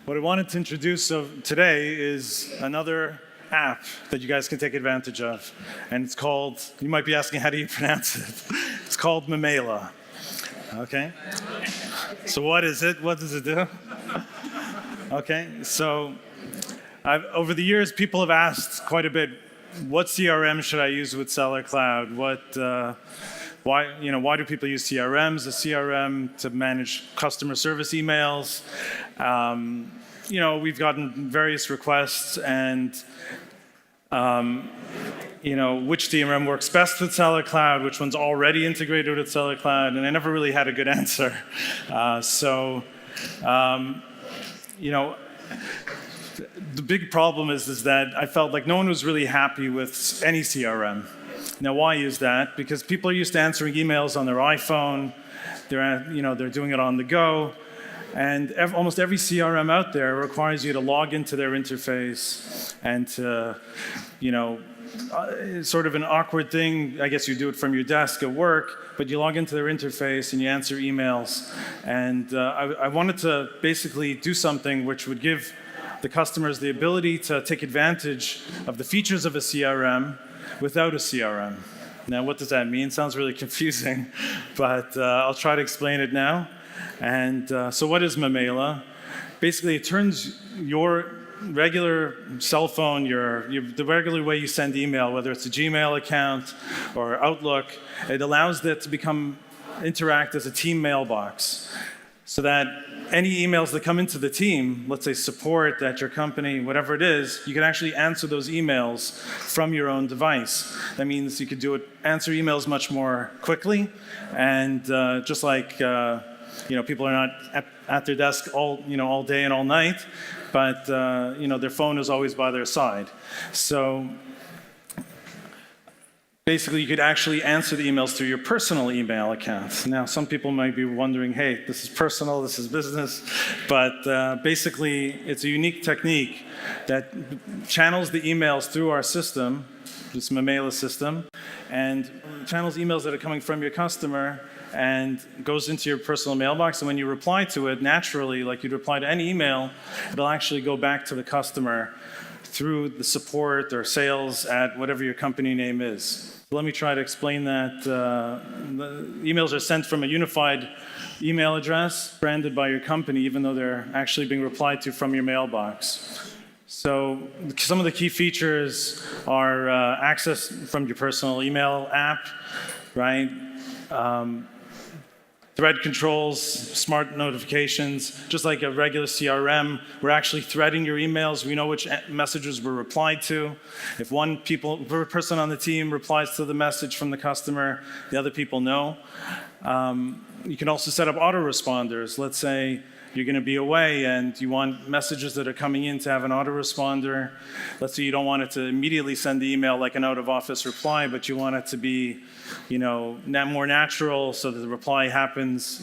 What I wanted to introduce today is another app that you guys can take advantage of. And it's called, you might be asking, how do you pronounce it? It's called Mamela. Okay? So what is it? What does it do? Okay, so over the years, people have asked quite a bit, what CRM should I use with SellerCloud? Why do people use CRMs? A CRM to manage customer service emails. We've gotten various requests and which CRM works best with SellerCloud, which one's already integrated with SellerCloud, and I never really had a good answer. The big problem is that I felt like no one was really happy with any CRM. Now, why is that? Because people are used to answering emails on their iPhone. They're doing it on the go. And almost every CRM out there requires you to log into their interface and to, sort of an awkward thing. I guess you do it from your desk at work, but you log into their interface and you answer emails. And I wanted to basically do something which would give the customers the ability to take advantage of the features of a CRM without a CRM. Now, what does that mean? Sounds really confusing, but I'll try to explain it now. And so what is Mamela? Basically, it turns your regular cell phone, the regular way you send email, whether it's a Gmail account or Outlook, it allows that to interact as a team mailbox. So that any emails that come into the team, let's say support at your company, whatever it is, you can actually answer those emails from your own device. That means you could answer emails much more quickly, and just like people are not at their desk all day and all night, but their phone is always by their side. So basically, you could actually answer the emails through your personal email account. Now, some people might be wondering, hey, this is personal, this is business. But basically, it's a unique technique that channels the emails through our system, this Mamela system, and channels emails that are coming from your customer and goes into your personal mailbox. And when you reply to it, naturally, like you'd reply to any email, it'll actually go back to the customer through the support or sales at whatever your company name is. Let me try to explain that. The emails are sent from a unified email address branded by your company, even though they're actually being replied to from your mailbox. So some of the key features are access from your personal email app, right? Thread controls, smart notifications, just like a regular CRM. We're actually threading your emails. We know which messages were replied to. If one person on the team replies to the message from the customer, the other people know. You can also set up autoresponders. Let's say you're going to be away and you want messages that are coming in to have an autoresponder. Let's say you don't want it to immediately send the email like an out-of-office reply, but you want it to be more natural so that the reply happens,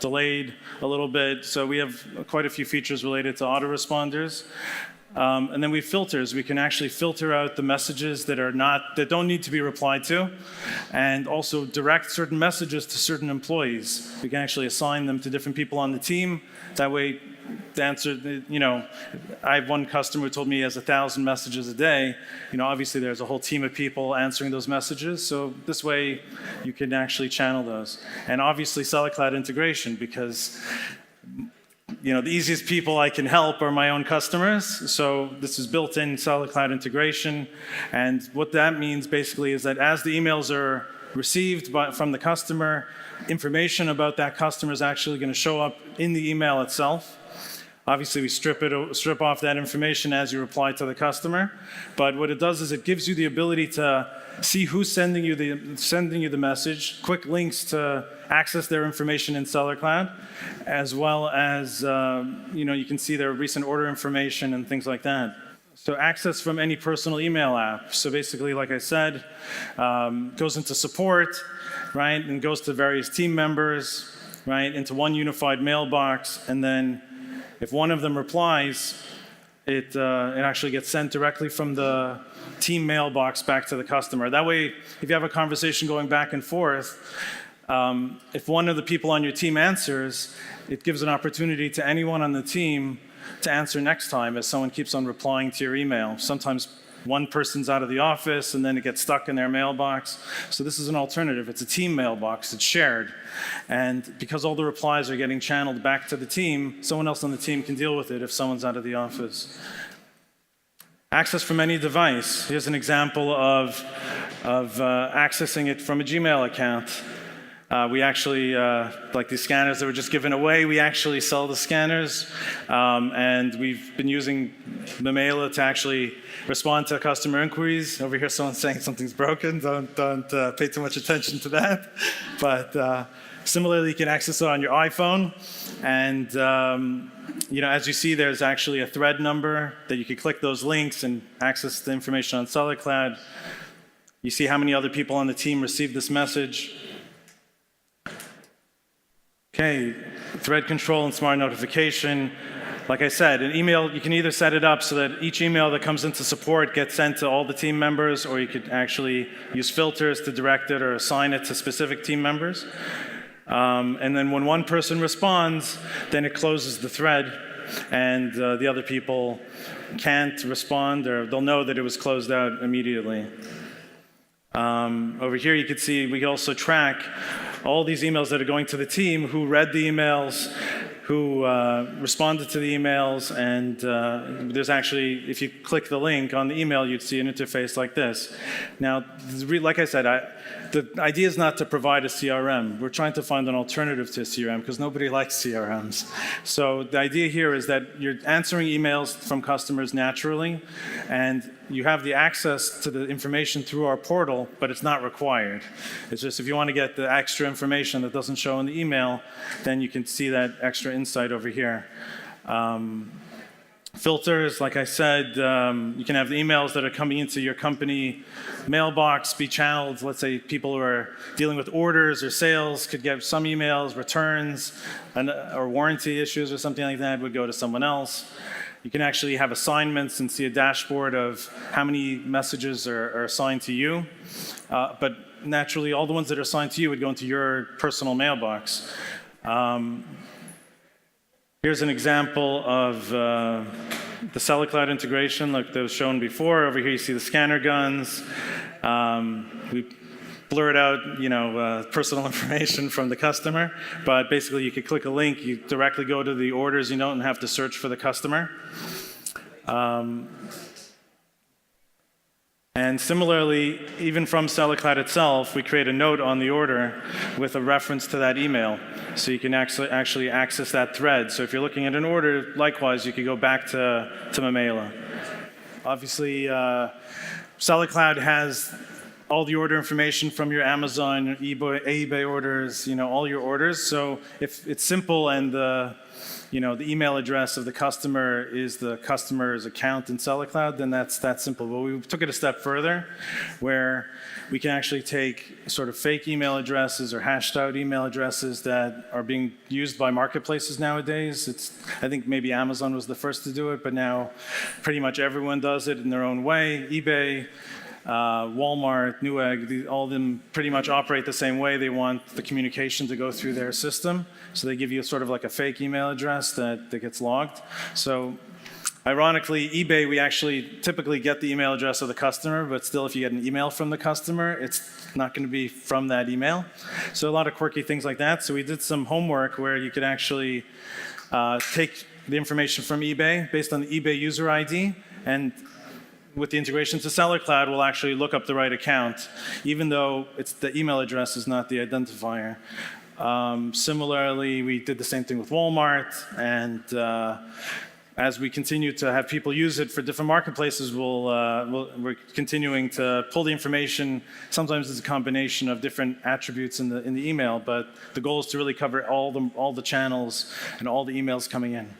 delayed a little bit. So we have quite a few features related to autoresponders. And then we have filters. We can actually filter out the messages that don't need to be replied to, and also direct certain messages to certain employees. We can actually assign them to different people on the team. That way, the answer, I have one customer who told me he has 1,000 messages a day. Obviously there's a whole team of people answering those messages. So this way, you can actually channel those. And obviously, SellerCloud Integration, because the easiest people I can help are my own customers. So this is built-in SellerCloud Integration. And what that means basically is that as the emails are received from the customer, information about that customer is actually going to show up in the email itself. Obviously, we strip off that information as you reply to the customer. But what it does is it gives you the ability to see who's sending you the message, quick links to access their information in SellerCloud, as well as you can see their recent order information and things like that. So access from any personal email app. So basically, like I said, goes into support, right, and goes to various team members, right, into one unified mailbox, and then if one of them replies, it actually gets sent directly from the team mailbox back to the customer. That way, if you have a conversation going back and forth, if one of the people on your team answers, it gives an opportunity to anyone on the team to answer next time as someone keeps on replying to your email. Sometimes one person's out of the office and then it gets stuck in their mailbox. So this is an alternative. It's a team mailbox. It's shared. And because all the replies are getting channeled back to the team, someone else on the team can deal with it if someone's out of the office. Access from any device. Here's an example of accessing it from a Gmail account. We actually, like these scanners that were just given away, we actually sell the scanners. And we've been using Mamela to actually respond to customer inquiries. Over here, someone's saying something's broken. Don't pay too much attention to that. But similarly, you can access it on your iPhone. And as you see, there's actually a thread number that you can click those links and access the information on SellerCloud. You see how many other people on the team received this message. Okay, thread control and smart notification. Like I said, an email, you can either set it up so that each email that comes into support gets sent to all the team members, or you could actually use filters to direct it or assign it to specific team members. And then when one person responds, then it closes the thread, and the other people can't respond, or they'll know that it was closed out immediately. Over here you can see we can also track all these emails that are going to the team, who read the emails, who responded to the emails, and there's actually, if you click the link on the email, you'd see an interface like this. Now, like I said, the idea is not to provide a CRM. We're trying to find an alternative to a CRM because nobody likes CRMs. So the idea here is that you're answering emails from customers naturally, and you have the access to the information through our portal, but it's not required. It's just if you want to get the extra information that doesn't show in the email, then you can see that extra insight over here. Filters, like I said, you can have the emails that are coming into your company mailbox be channeled. Let's say people who are dealing with orders or sales could get some emails, returns, or warranty issues or something like that would go to someone else. You can actually have assignments and see a dashboard of how many messages are assigned to you. But naturally, all the ones that are assigned to you would go into your personal mailbox. Here's an example of the SellerCloud integration, like that was shown before. Over here, you see the scanner guns. We blurred out, personal information from the customer, but basically, you could click a link. You directly go to the orders. You don't have to search for the customer. And similarly, even from SellerCloud itself, we create a note on the order with a reference to that email. So you can actually access that thread. So if you're looking at an order, likewise, you could go back to Mamela. Obviously, SellerCloud has all the order information from your Amazon, eBay orders, all your orders. So if it's simple and the email address of the customer is the customer's account in SellerCloud, then that's that simple. But we took it a step further, where we can actually take sort of fake email addresses or hashed out email addresses that are being used by marketplaces nowadays. I think maybe Amazon was the first to do it, but now pretty much everyone does it in their own way. eBay, Walmart, Newegg, all of them pretty much operate the same way. They want the communication to go through their system. So they give you sort of like a fake email address that gets logged. So ironically, eBay, we actually typically get the email address of the customer, but still if you get an email from the customer, it's not going to be from that email. So a lot of quirky things like that. So we did some homework where you could actually take the information from eBay based on the eBay user ID, and with the integration to SellerCloud, we'll actually look up the right account, even though the email address is not the identifier. Similarly, we did the same thing with Walmart, and as we continue to have people use it for different marketplaces, we're continuing to pull the information. Sometimes it's a combination of different attributes in the email, but the goal is to really cover all the channels and all the emails coming in.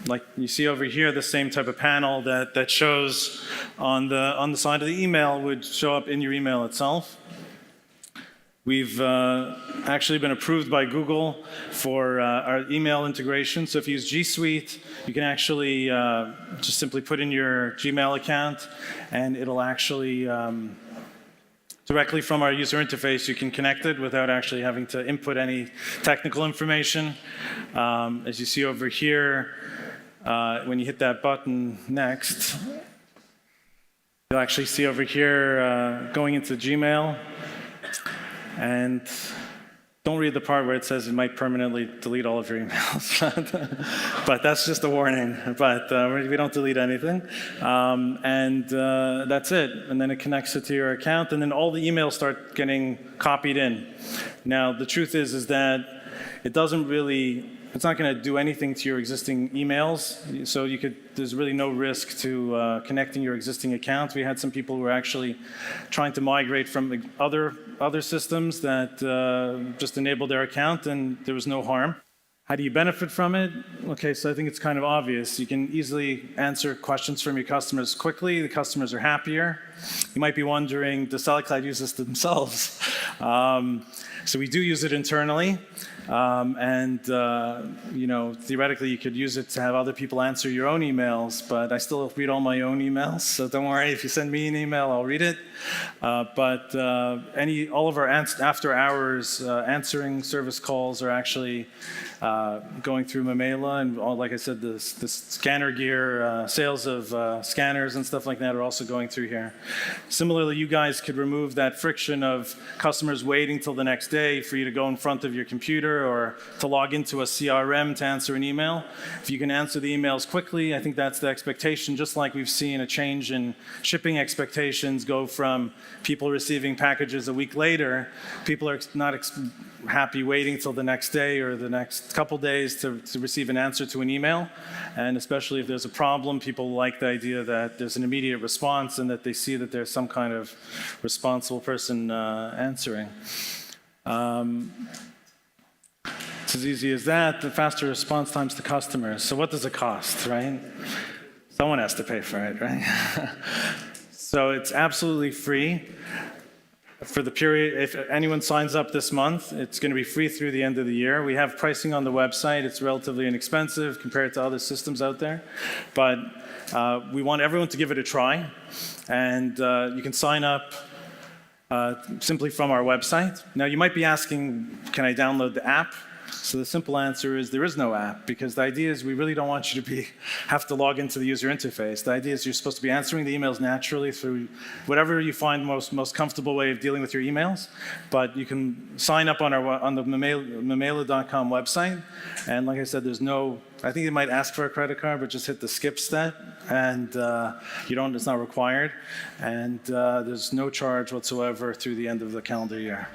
Like you see over here, the same type of panel that shows on the side of the email would show up in your email itself. We've actually been approved by Google for our email integration. So if you use G Suite, you can actually just simply put in your Gmail account, and it'll actually Directly from our user interface, you can connect it without actually having to input any technical information. As you see over here, when you hit that button next, you'll actually see over here going into Gmail. And don't read the part where it says it might permanently delete all of your emails. But that's just a warning. But we don't delete anything. That's it. And then it connects it to your account. And then all the emails start getting copied in. Now, the truth is that it doesn't really, it's not going to do anything to your existing emails. So there's really no risk to connecting your existing accounts. We had some people who were actually trying to migrate from other systems that just enabled their account, and there was no harm. How do you benefit from it? Okay, so I think it's kind of obvious. You can easily answer questions from your customers quickly. The customers are happier. You might be wondering, does SellerCloud use this themselves? So we do use it internally. Theoretically, you could use it to have other people answer your own emails, but I still read all my own emails, so don't worry. If you send me an email, I'll read it. All of our after-hours answering service calls are actually going through Mamela, and like I said, the scanner gear, sales of scanners and stuff like that are also going through here. Similarly, you guys could remove that friction of customers waiting till the next day for you to go in front of your computer or to log into a CRM to answer an email. If you can answer the emails quickly, I think that's the expectation, just like we've seen a change in shipping expectations go from people receiving packages a week later. People are not happy waiting till the next day or the next couple days to receive an answer to an email. And especially if there's a problem, people like the idea that there's an immediate response and that they see that there's some kind of responsible person answering. It's as easy as that, the faster response times to customers. So what does it cost, right? Someone has to pay for it, right? So it's absolutely free. For the period, if anyone signs up this month, it's going to be free through the end of the year. We have pricing on the website. It's relatively inexpensive compared to other systems out there. But we want everyone to give it a try. And you can sign up simply from our website. Now, you might be asking, can I download the app? So the simple answer is there is no app, because the idea is we really don't want you to have to log into the user interface. The idea is you're supposed to be answering the emails naturally through whatever you find most comfortable way of dealing with your emails. But you can sign up on the Mamela.com website. And like I said, there's no, I think it might ask for a credit card, but just hit the skip step, and it's not required. And there's no charge whatsoever through the end of the calendar year.